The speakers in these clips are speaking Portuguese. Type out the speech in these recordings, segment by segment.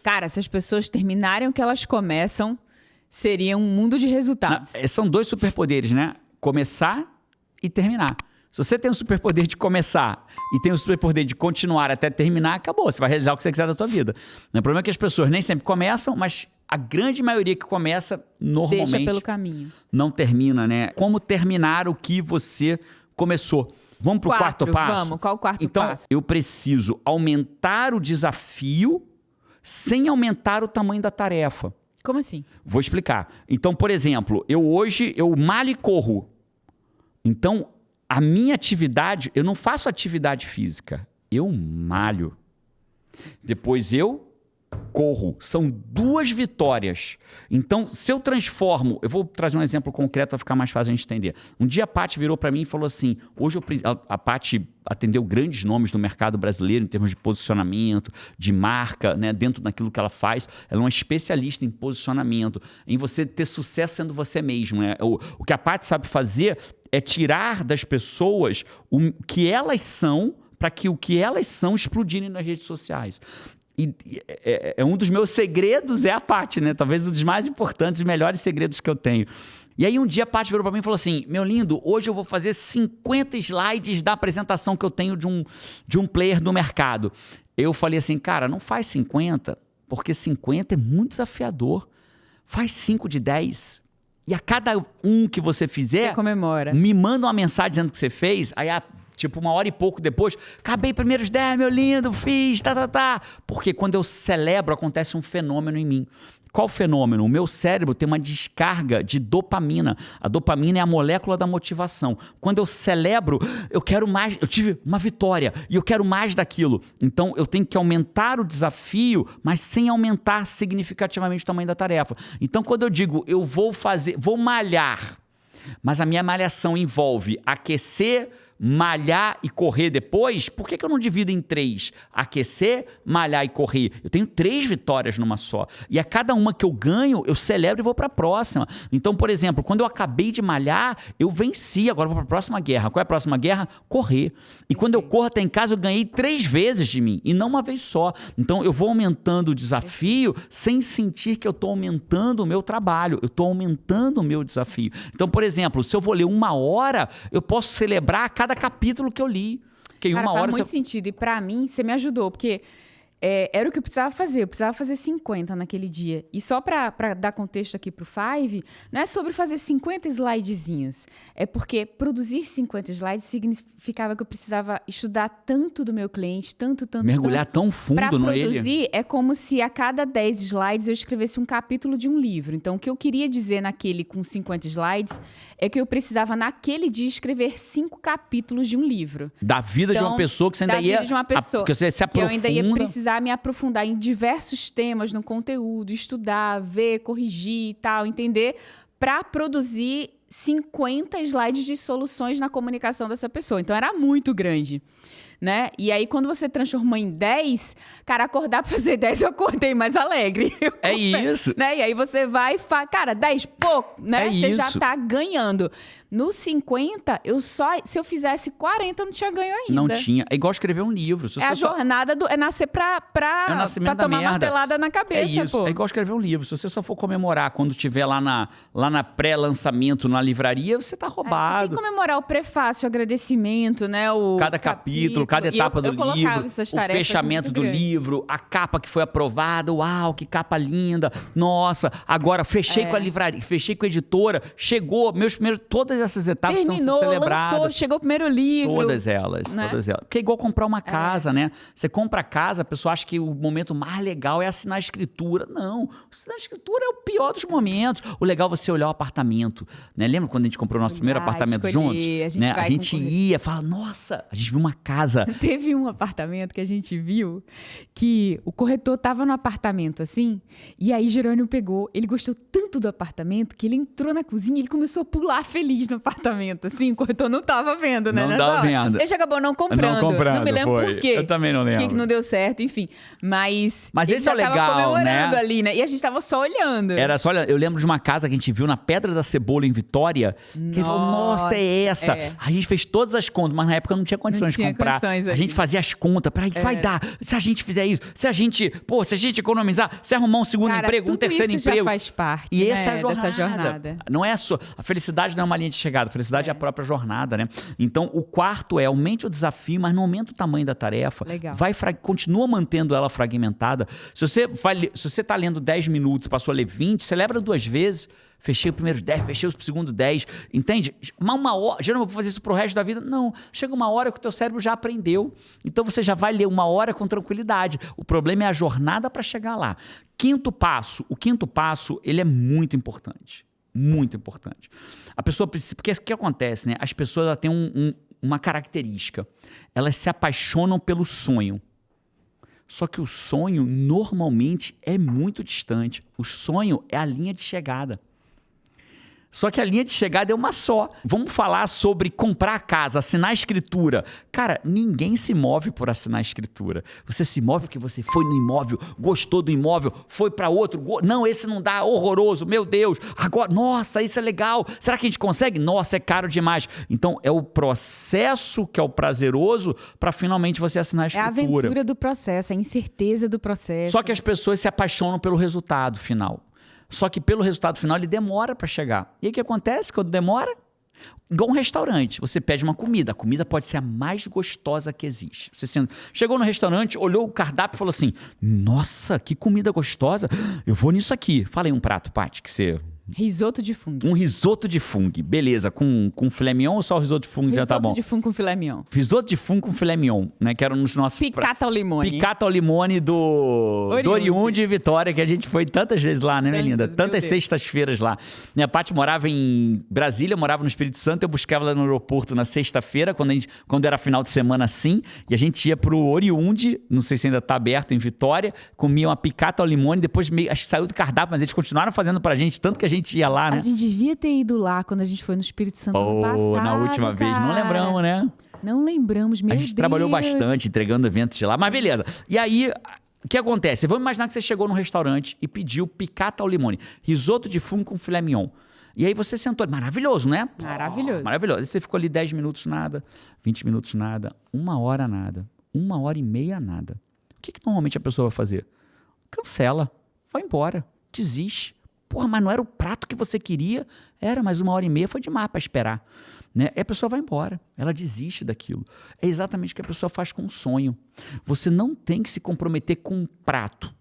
Cara, se as pessoas terminarem o que elas começam, seria um mundo de resultados. São 2 superpoderes, né? Começar e terminar. Se você tem o superpoder de começar e tem o superpoder de continuar até terminar, acabou. Você vai realizar o que você quiser da sua vida. O problema é que as pessoas nem sempre começam, mas a grande maioria que começa, normalmente... Deixa pelo caminho. Não termina, né? Como terminar o que você começou? Vamos pro quarto passo? Vamos, qual o quarto então, passo? Eu preciso aumentar o desafio sem aumentar o tamanho da tarefa. Como assim? Vou explicar. Então, por exemplo, hoje eu malho e corro. Então, a minha atividade, eu não faço atividade física, eu malho. Depois eu corro. São 2 vitórias. Então, se eu transformo... Eu vou trazer um exemplo concreto para ficar mais fácil a gente entender. Um dia a Paty virou para mim e falou assim, hoje a Paty atendeu grandes nomes do mercado brasileiro em termos de posicionamento, de marca, né, dentro daquilo que ela faz. Ela é uma especialista em posicionamento, em você ter sucesso sendo você mesmo. Né? O que a Paty sabe fazer é tirar das pessoas o que elas são para que o que elas são explodirem nas redes sociais. E um dos meus segredos é a Paty, né? Talvez um dos mais importantes e melhores segredos que eu tenho. E aí um dia a Paty virou para mim e falou assim, meu lindo, hoje eu vou fazer 50 slides da apresentação que eu tenho de um player do mercado. Eu falei assim, cara, não faz 50, porque 50 é muito desafiador. Faz 5 de 10. E a cada um que você fizer, você comemora. Me manda uma mensagem dizendo que você fez, aí tipo, 1 hora e pouco depois, acabei primeiros 10, meu lindo, fiz, Porque quando eu celebro, acontece um fenômeno em mim. Qual fenômeno? O meu cérebro tem uma descarga de dopamina. A dopamina é a molécula da motivação. Quando eu celebro, eu quero mais, eu tive uma vitória e eu quero mais daquilo. Então, eu tenho que aumentar o desafio, mas sem aumentar significativamente o tamanho da tarefa. Então, quando eu digo, eu vou malhar, mas a minha malhação envolve aquecer, malhar e correr depois, por que eu não divido em 3? Aquecer, malhar e correr. Eu tenho 3 vitórias numa só. E a cada uma que eu ganho, eu celebro e vou para a próxima. Então, por exemplo, quando eu acabei de malhar, eu venci. Agora eu vou para a próxima guerra. Qual é a próxima guerra? Correr. E quando eu corro até em casa, eu ganhei 3 vezes de mim. E não uma vez só. Então, eu vou aumentando o desafio sem sentir que eu estou aumentando o meu trabalho. Eu estou aumentando o meu desafio. Então, por exemplo, se eu vou ler 1 hora, eu posso celebrar a cada capítulo que eu li. Que em Cara, 1 hora... faz muito sentido. E pra mim, você me ajudou, porque era o que eu precisava fazer. Eu precisava fazer 50 naquele dia. E só pra dar contexto aqui pro Five, não é sobre fazer 50 slidezinhos. É porque produzir 50 slides significava que eu precisava estudar tanto do meu cliente, tanto. Mergulhar tão fundo no ele. Pra produzir, é como se a cada 10 slides eu escrevesse um capítulo de um livro. Então, o que eu queria dizer naquele com 50 slides é que eu precisava, naquele dia, escrever 5 capítulos de um livro. Da vida de uma pessoa que você ainda ia... Da vida de uma pessoa. Porque você se aprofunda... Que eu ainda ia precisar me aprofundar em diversos temas no conteúdo, estudar, ver, corrigir e tal, entender, para produzir 50 slides de soluções na comunicação dessa pessoa. Então, era muito grande. Né? E aí, quando você transformou em 10, cara, acordar pra fazer 10, eu acordei mais alegre. É isso. Né? E aí você vai e fala, cara, 10, pô, né? Você já tá ganhando. No 50, se eu fizesse 40, eu não tinha ganho ainda. Não tinha. É igual escrever um livro. Se a jornada é nascer pra tomar martelada na cabeça, é isso. pô. É igual escrever um livro. Se você só for comemorar quando estiver lá na pré-lançamento, na livraria, você tá roubado. Você tem que comemorar o prefácio, o agradecimento, né? Cada capítulo, cada etapa do livro, o fechamento do livro, a capa que foi aprovada. Uau, que capa linda. Nossa, agora fechei com a livraria, fechei com a editora, chegou, todas essas etapas terminou, são celebradas. Lançou, chegou o primeiro livro. Todas elas, né? Todas elas. Porque é igual comprar uma casa, né? Você compra a casa, a pessoa acha que o momento mais legal é assinar a escritura. Não, assinar a escritura é o pior dos momentos. O legal é você olhar o apartamento, né? Lembra quando a gente comprou o nosso primeiro apartamento juntos? A gente ia, fala, nossa, a gente viu uma casa. Teve um apartamento que a gente viu que o corretor tava no apartamento assim, e aí Jerônimo pegou, ele gostou tanto do apartamento que ele entrou na cozinha e ele começou a pular feliz no apartamento, assim, enquanto eu não tava vendo, né? Não tava vendo. A gente acabou não comprando. Não me lembro por quê. Eu também não lembro. Por que não deu certo, enfim. Mas esse é o legal, tava comemorando né? ali, né? E a gente tava só olhando. Era só olhando. Eu lembro de uma casa que a gente viu na Pedra da Cebola, em Vitória. Que ele falou, nossa, é essa. A gente fez todas as contas, mas na época não tinha condições de comprar. A gente fazia as contas. Peraí, vai dar. Se a gente fizer isso, se a gente economizar, se arrumar um segundo emprego, um terceiro emprego. Já faz parte, e né, essa é a jornada. Dessa jornada. Não é a felicidade não é uma linha de chegada, a felicidade é a própria jornada, né? Então, o quarto é aumente o desafio, mas não aumenta o tamanho da tarefa. Legal. Continua mantendo ela fragmentada. Se você tá lendo 10 minutos, passou a ler 20, celebra 2 vezes. Fechei o primeiro 10, fechei o segundo 10, entende? Uma hora, já não vou fazer isso pro resto da vida. Não, chega uma hora que o teu cérebro já aprendeu. Então você já vai ler 1 hora com tranquilidade. O problema é a jornada para chegar lá. O quinto passo, ele é muito importante. Muito importante. A pessoa precisa, porque o que acontece, né? As pessoas elas têm uma característica. Elas se apaixonam pelo sonho. Só que o sonho, normalmente, é muito distante. O sonho é a linha de chegada. Só que a linha de chegada é uma só. Vamos falar sobre comprar a casa, assinar a escritura. Cara, ninguém se move por assinar a escritura. Você se move porque você foi no imóvel, gostou do imóvel, foi para outro. Não, esse não dá, horroroso, meu Deus. Agora, nossa, isso é legal. Será que a gente consegue? Nossa, é caro demais. Então, é o processo que é o prazeroso para finalmente você assinar a escritura. É a aventura do processo, a incerteza do processo. Só que as pessoas se apaixonam pelo resultado final. Só que pelo resultado final ele demora para chegar. E aí o que acontece quando demora? Igual um restaurante, você pede uma comida. A comida pode ser a mais gostosa que existe. Você chegou no restaurante, olhou o cardápio e falou assim, nossa, que comida gostosa. Eu vou nisso aqui. Fala aí um prato, Paty, que você... Risoto de fungo. Um risoto de fungo, beleza. Com filé mignon ou só o risoto de fungo já tá bom? Risoto de fungo com filé mignon. Risoto de fungo com filé mignon, né? Que era um dos nossos... Piccata ao limone. Piccata ao limone do Oriundi e Vitória, que a gente foi tantas vezes lá, né, minha linda? Tantas sextas-feiras lá. Minha Paty morava em Brasília, morava no Espírito Santo, eu buscava ela no aeroporto na sexta-feira, quando era final de semana assim, e a gente ia pro Oriundi, não sei se ainda tá aberto, em Vitória, comia uma piccata ao limone, depois acho que saiu do cardápio, mas eles continuaram fazendo pra gente, tanto que a gente ia lá, né? A gente devia ter ido lá quando a gente foi no Espírito Santo ano passado, na última vez, não lembramos, né? Não lembramos, meu Deus. A gente trabalhou bastante entregando eventos de lá, mas beleza. E aí, o que acontece? Vamos imaginar que você chegou num restaurante e pediu piccata ao limone, risoto de fungo com filé mignon. E aí você sentou, maravilhoso, né? Maravilhoso. Maravilhoso. E você ficou ali 10 minutos nada, 20 minutos nada, 1 hora nada, 1h30 nada. O que normalmente a pessoa vai fazer? Cancela, vai embora, desiste. Porra, mas não era o prato que você queria? Era, mas 1h30 foi demais para esperar. Né? E a pessoa vai embora, ela desiste daquilo. É exatamente o que a pessoa faz com o sonho. Você não tem que se comprometer com um prato.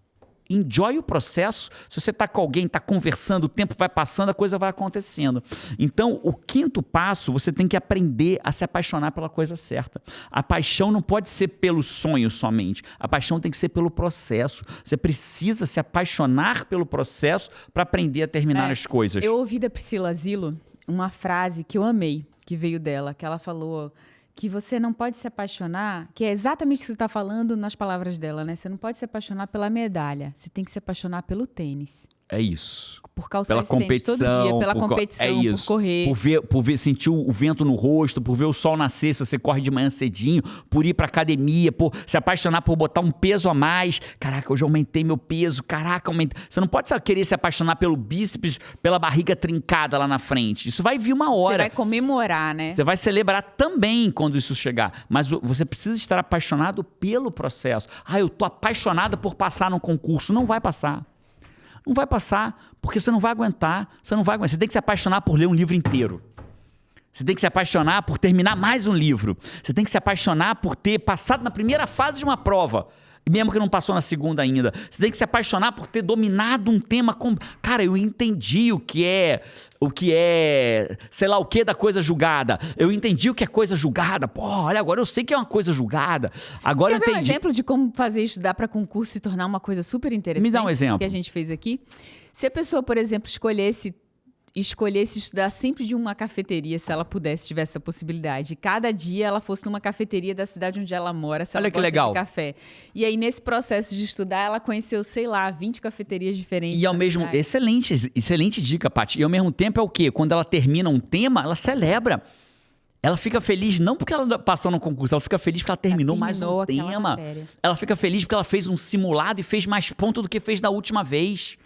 Enjoy o processo. Se você está com alguém, está conversando, o tempo vai passando, a coisa vai acontecendo. Então, o quinto passo, você tem que aprender a se apaixonar pela coisa certa. A paixão não pode ser pelo sonho somente. A paixão tem que ser pelo processo. Você precisa se apaixonar pelo processo para aprender a terminar as coisas. Eu ouvi da Priscila Asilo uma frase que eu amei, que veio dela, que ela falou... que você não pode se apaixonar, que é exatamente o que você está falando nas palavras dela, né? Você não pode se apaixonar pela medalha, você tem que se apaixonar pelo tênis. É isso. Por calçar pela esse tênis competição, todo dia, pela competição, é isso. por correr. Por ver, sentir o vento no rosto, por ver o sol nascer se você corre de manhã cedinho, por ir pra academia, por se apaixonar por botar um peso a mais. Caraca, hoje eu aumentei meu peso, caraca, aumentei. Você não pode só querer se apaixonar pelo bíceps, pela barriga trincada lá na frente. Isso vai vir uma hora. Você vai comemorar, né? Você vai celebrar também quando isso chegar. Mas você precisa estar apaixonado pelo processo. Ah, eu tô apaixonada por passar num concurso. Não vai passar. Não vai passar, porque você não vai aguentar. Você tem que se apaixonar por ler um livro inteiro. Você tem que se apaixonar por terminar mais um livro. Você tem que se apaixonar por ter passado na primeira fase de uma prova, mesmo que não passou na segunda ainda. Você tem que se apaixonar por ter dominado um tema. Cara, eu entendi o que é, sei lá o que da coisa julgada. Eu entendi o que é coisa julgada. Pô, olha, agora eu sei que é uma coisa julgada. Agora eu entendi. Um exemplo de como fazer estudar para concurso se tornar uma coisa super interessante? Me dá um exemplo. Que a gente fez aqui. Se a pessoa, por exemplo, escolhesse escolhesse estudar sempre de uma cafeteria, se ela pudesse, tivesse essa possibilidade. Cada dia ela fosse numa cafeteria da cidade onde ela mora, se ela gosta de café. E aí, nesse processo de estudar, ela conheceu, sei lá, 20 cafeterias diferentes. E ao mesmo... Excelente dica, Paty. E ao mesmo tempo é o quê? Quando ela termina um tema, ela celebra. Ela fica feliz não porque ela passou no concurso, ela fica feliz porque ela terminou mais um tema. Matéria. Ela fica feliz porque ela fez um simulado e fez mais ponto do que fez da última vez.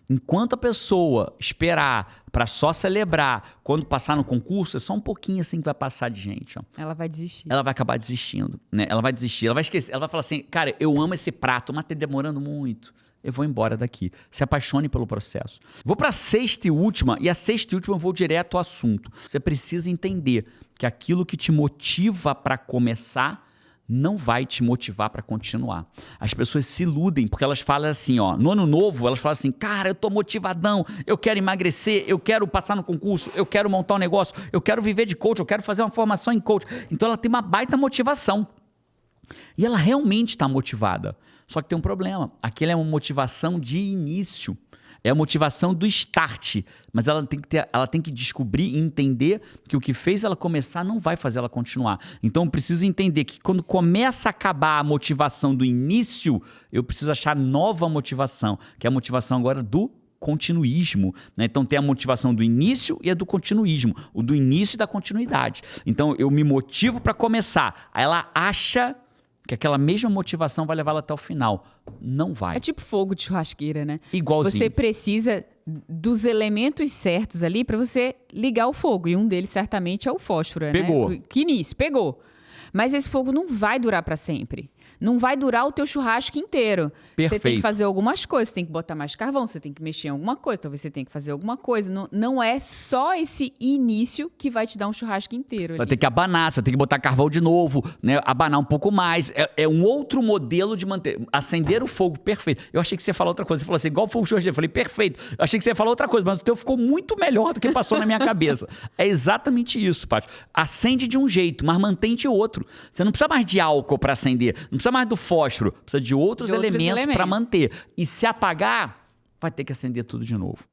Enquanto a pessoa esperar para só celebrar quando passar no concurso, é só um pouquinho assim que vai passar de gente. Ó. Ela vai desistir. Ela vai acabar desistindo, né? Ela vai desistir, ela vai esquecer. Ela vai falar assim, cara, eu amo esse prato, mas tá demorando muito. Eu vou embora daqui. Se apaixone pelo processo. Vou para a sexta e última, e a sexta e última eu vou direto ao assunto. Você precisa entender que aquilo que te motiva para começar não vai te motivar para continuar. As pessoas se iludem porque elas falam assim, ó, no ano novo, elas falam assim, cara, eu tô motivadão, eu quero emagrecer, eu quero passar no concurso, eu quero montar um negócio, eu quero viver de coach, eu quero fazer uma formação em coach. Então ela tem uma baita motivação. E ela realmente está motivada. Só que tem um problema. Aquilo é uma motivação de início. É a motivação do start. Mas ela tem que descobrir e entender que o que fez ela começar não vai fazer ela continuar. Então eu preciso entender que quando começa a acabar a motivação do início, eu preciso achar nova motivação, que é a motivação agora do continuismo, né? Então tem a motivação do início e a do continuismo, o do início e da continuidade. Então eu me motivo para começar, aí ela acha que aquela mesma motivação vai levá-la até o final. Não vai. É tipo fogo de churrasqueira, né? Igualzinho. Você precisa dos elementos certos ali para você ligar o fogo. E um deles certamente é o fósforo, Pegou. né? Que início, pegou. Mas esse fogo não vai durar para sempre. Não vai durar o teu churrasco inteiro. Perfeito. Você tem que fazer algumas coisas, você tem que botar mais carvão, você tem que mexer em alguma coisa, talvez você tenha que fazer alguma coisa. Não é só esse início que vai te dar um churrasco inteiro. Você vai ter que abanar, você vai ter que botar carvão de novo, né? Abanar um pouco mais. É um outro modelo de manter. Acender o fogo, perfeito. Eu achei que você ia falar outra coisa. Você falou assim, igual o fogo churrasqueiro. Eu falei, perfeito. Eu achei que você ia falar outra coisa, mas o teu ficou muito melhor do que passou na minha cabeça. É exatamente isso, Paty. Acende de um jeito, mas mantém de outro. Você não precisa mais de álcool para acender, não precisa mais do fósforo, precisa de outros elementos para manter. E se apagar, vai ter que acender tudo de novo.